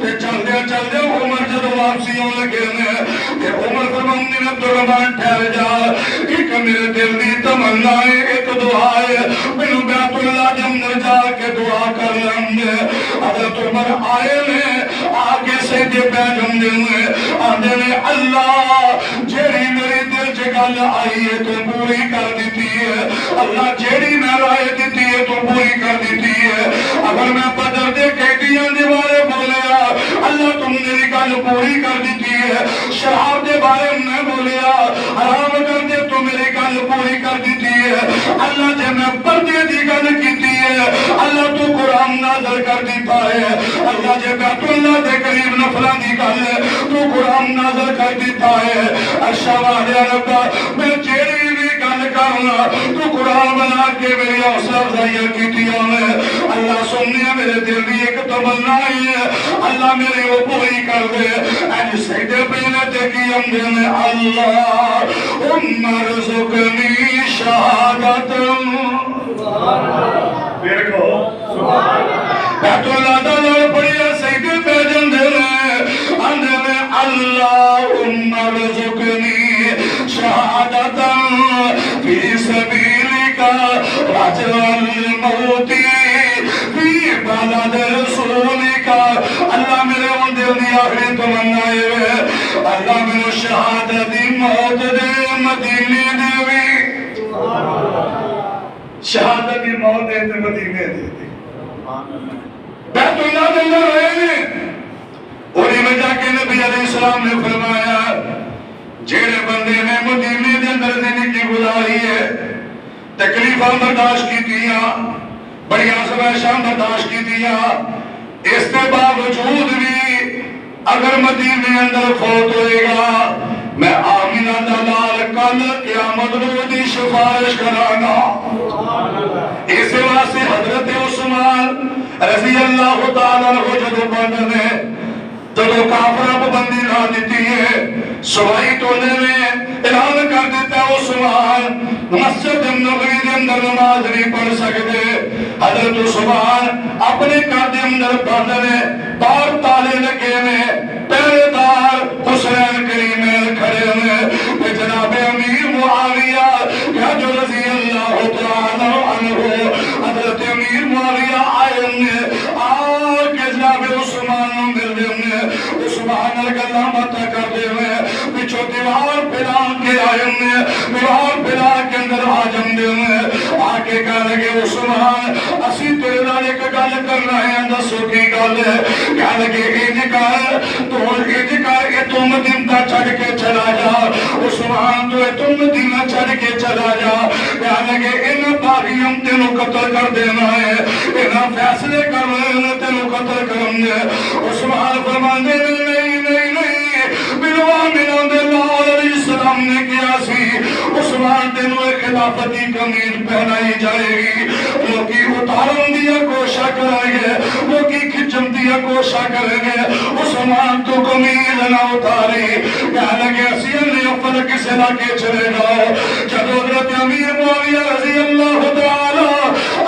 چل دیا عمر جب واپسی ہونے لگے نے عمر فرماندے نے عبدالرحمن ٹھہر جا، ایک میرے دل دی تمنا ہے، ایک دعا ہے، مینوں بیت اللہ دے اندر جا کے دعا کر لیں۔ حضرت عمر آئے نے آگے سجدے پہ جمدے نے آندے نے اللہ جیڑی میری دل چ گل آئی ہے تو پوری کر دیتی ہے، اللہ جیڑی میں رائے دیتی ہے تو پوری کر دیتی ہے۔ اگر میں بدر دے قیدیاں دے بارے بولیا اللہ تم میری گل پوری کر دیتی ہے، شراب دے بارے میں بولیا حرام کر دے تو میری گل پوری کر دیتی ہے، اللہ جے میں پردے دی گل کیتی ہے اللہ تو قرآن نازل کر دیتا ہے، اللہ جے بیت اللہ دے قریب نفلاں دی گل تو قرآن نازل کر دیتا ہے۔ ارشاد یا رب میں جیڑی بھی گل کرنا تو قرآن بنا کے میری حوصلہ افزائی کیتیاں نے، اللہ سنیا میرے دل کی ایک تمنا ہے اللہ میرے وہ پوری کر دے۔ اج سجدے پہ تے کی امدے میں اللہم ارزقنی شہادت دیکھو بیت اللہ دا لوگ پڑھیا سجدے پہ جندے اندے میں اللہم ارزقنی شہادت فی سبیلک رجل الموت فی بلد رسولک، اللہ میرے ان دل دی آخری تمنا ہے اللہ میرے شہادت دی موت دے مدینے دے بھی، شہادت دی موت دے مدینے دے دی۔ بیت اللہ دے اندر ہوئے نے انہی وجہ کے نبی علیہ السلام نے فرمایا جیڑے بندے نے مدینے دے اندر زندگی گزاری ہے، تکلیفاں برداشت کی دیا، بڑی آزمائشاں برداشت کی دیا، اس کے باوجود بھی اگر مدینے اندر فوت ہوئے گا میں آمینہ دلال کل قیامت روزی سفارش کرانا۔ اس واسطے حضرت عثمان رضی اللہ تعالیٰ عنہ جدو بندنے جدو کافرہ پابندی نہ دیتی ہے سوائی تونے میں اعلان کر دیتا ہے عثمان مسجد نبوی دے اندر نماز نہیں پڑھ سکتے، حضرت عثمان اپنے گھر دے اندر بندنے باہر تالے لگے میں پہرے دار حسین کریمین کھڑے میں جناب امیر معاویہ کیا جو رضی اللہ تعالیٰ عنہ حضرت امیر معاویہ آئے نے آکے جناب عثمان مل دے نے عثمان اللہ مطا کر دے میں پچھو دیوار پھیلا کے آئے نے دیوار پھیلا کے اندر آجم دے میں آکے کہا لگے عثمان اسی تیرے لال ایک گل کرنا ہے اندسو کی گل ہے، کہا لگے اجکار تو مدینہ چھڑ کے چلا جا عثمان تو تم مدینہ چھڑ کے چلا جا، کہا لگے ان باغیوں تینوں قتل کر دینا ہے، ان فیصلے کر رہے تینوں قتل کریں گے۔ عثمان فرماندے نہیں بلوا ملان دے لال علیہ السلام نے کیا سی عثمان تینوں ایک خلافتی کمین پہنائی جائے گی، لوگی اتارن دیا کوشا کریں گے، لوگی کھچم دیا کوشا کریں گے، عثمان تو کمین نہ اتاری، کہا لگے اسیل نے اپنے کس علاقے چلے گا جب حضرت امیر معاویہ رضی اللہ تعالیٰ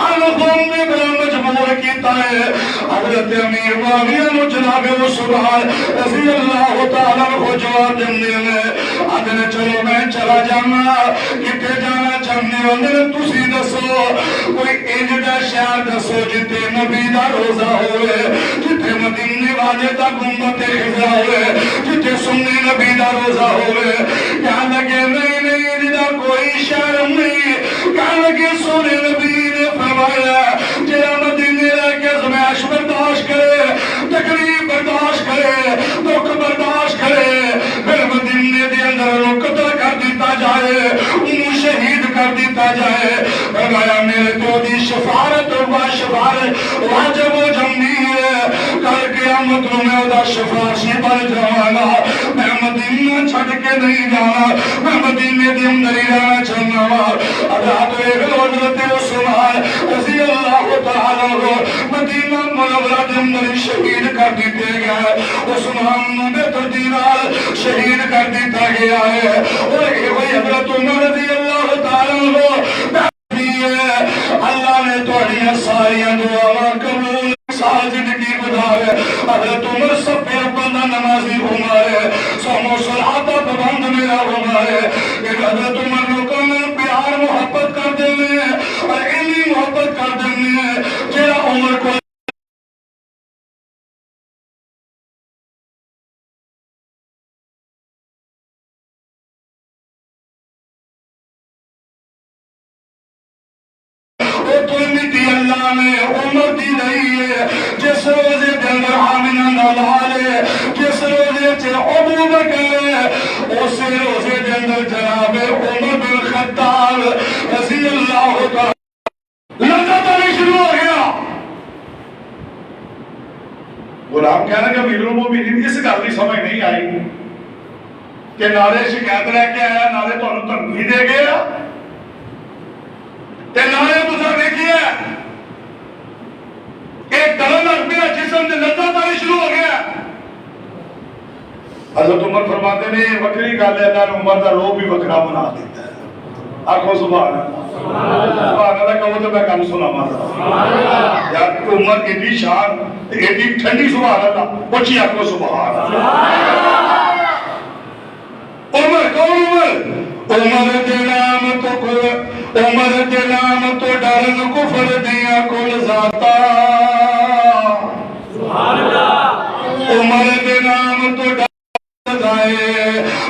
عنہ نے بڑا مجبور کیتا ہے حضرت امیر معاویہ نے جناب عثمان رضی اللہ تعالیٰ کو جواب دینے میں آدھنے چلو میں چلا جانا کتے جانا چاہنے والے تسی دسو کوئی انجدہ شہر دسو جتے نبی دا روزہ ہوئے جتے مدینے والے دا گمبت خزا ہوئے جتے سنی نبی دا روزہ ہوئے، کہا لگے نہیں جدہ کوئی شہر نہیں، کہا لگے سونے نبی نے فرمایا جہاں مدینے رہ کے زمائش برداشت کرے تکلیف برداشت کرے دکھ برداشت کرے پھر مدینے دے اندر قتل کر دیتا جائے انہوں شہید کر دیتا جائے، فرمایا میرے تو دی شفارت و شفارت واجب و جمعی ہے، کل قیامت میں دا شفارشی بن جانا، میں مدینہ چھڑ کے نہیں جانا، میں مدینے دے اندر ہی رہنا چاہنا حضرت حضرت عثمان رضی اللہ تعالیٰ کو مدینہ منورہ دے اندر شہید کر دیتے گئے، عثمان نے تردینال شہید کر دیتا گیا ہے، اور یہ وہی حضرت عمر رضی اللہ تعالیٰ کو اللہ نے توڑیاں ساریاں دعاواں قبول سال زندگی گزارے، حضرت عمر سب پہ بندہ نمازی عمر ہے، سومو صلاۃ پابند میرا عمر ہے کہ حضرت عمر لوگوں نے پیار محبت کر دینے اور اینی محبت کر دینے جیڑا عمر کو اللہ نے عمر دی رہی ہے جس روزے دے اندر آمنہ نالال ہے، جس روزے چھ ابو بکر ہے، اس روزے دے اندر جناب عمر بن خطاب رضی اللہ تعالی لذت علی شروع ہو گیا۔ غلام کہنا کہ امیر المومنین اس گل کی سمجھ نہیں آئی کہ نعرے شکایت رہ کے آیا، نعرے تمہیں تنقید دے گیا تے نعرے تساں دیکھیے ایک گلا لگ پیا جسم سے لذت آنی شروع ہو گیا۔ حضرت عمر فرماتے نے وکری گل ہے، اللہ نے عمر کا روح بھی وکرا بنا دیتا ہے۔ آخو سبحان اللہ، سبحان اللہ کہو تو میں کم سنا مارا یار عمر ایڈی شان ایڈی ٹھنڈی سبحان اللہ اچھی آخو سبحان اللہ۔ عمر کون عمر؟ عمر دے نام تو عمر دے نام تو ڈرن کفر دیا کل ذاتا، سبحان اللہ۔ عمر دے نام تو ڈرن دائے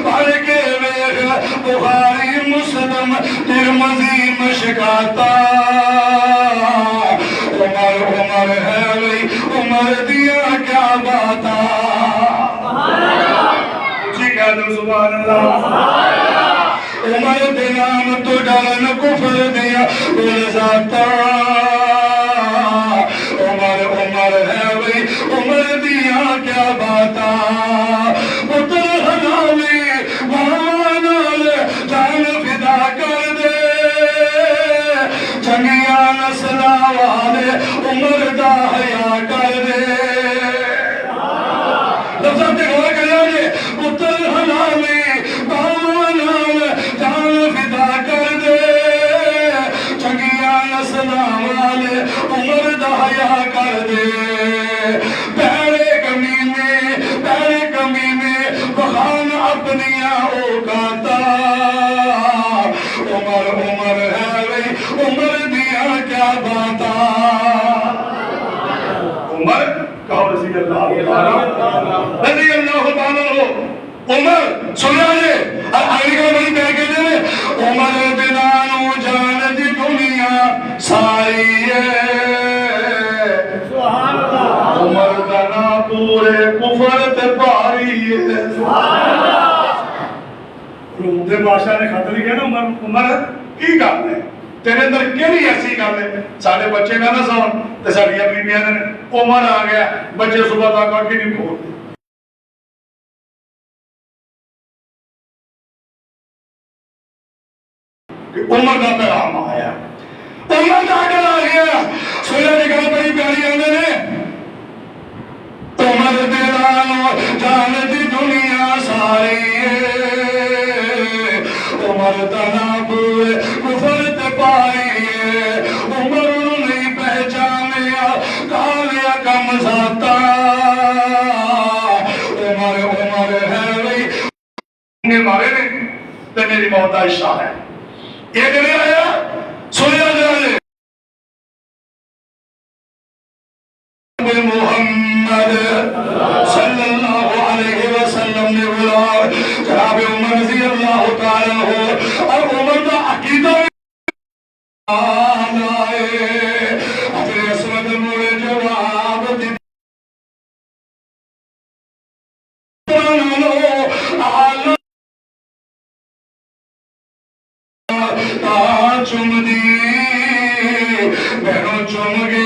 پڑھ کے ویخ بخاری مسلم ترمذی مشکاتا، عمر عمر ہے وہی عمر دیا کیا باتا، جی کہہ دو سبحان اللہ۔ عمر دے نام تو ڈرن کفر دیا کل ذاتا، عمر عمر ہے وہی عمر دیا کیا باتا، پتر حلالی مہانال جان فدا کر دے، جنگیاں نسلہ والے عمر دا حیا کر دے۔ لفظہ تے غور کریا جے پتر حلالی مہانال جان فدا کر دے، جنگیاں نسلہ والے عمر دا حیا کر دے، پیرے کمینے بخان اپنیاں اوقاتا، عمر عمر ہے وہی عمر دیا کیا باتا، عمر کہو رضی اللہ رضی اللہ تعالیٰ ہو۔ عمر سنیا جے آئی کا بڑی کہہ کے دے عمر بنانو جان دی دنیا ساری ہے، عمر دنا پورے کفر تے پاری ہے۔ روح دے بادشاہ نے خط لکھا نا عمر کی گل ہے تیرے اندر کیڑی ایسی گل ہے، سارے بچے نہ سون تے ساڈیاں بیویاں نے عمر آ گیا بچے صبح تک آ کے نہیں کھولتے۔ عمر کا پیغام آیا، عمر کا آگل آ گیا، سویا نکل بڑی پیاری آنے نے عمر دلانو جان دی دنیا ساری ہے، عمر تنابوے کفر تپائی ہے، عمر نہیں پہچانیا کالیا کم ذاتا، عمر عمر ہے وہی انہیں مارے نے تے میری موت عائشہ ہے۔ یہ دلے آیا سنیا جائے محمد صلی اللہ علیہ وسلم نے بلا جناب عمر رضی اللہ تعالیٰ ہو اور عمر کا عقیدہ آئے اپنے عصمت مورے جواب دی چم دی بہنوں چم گے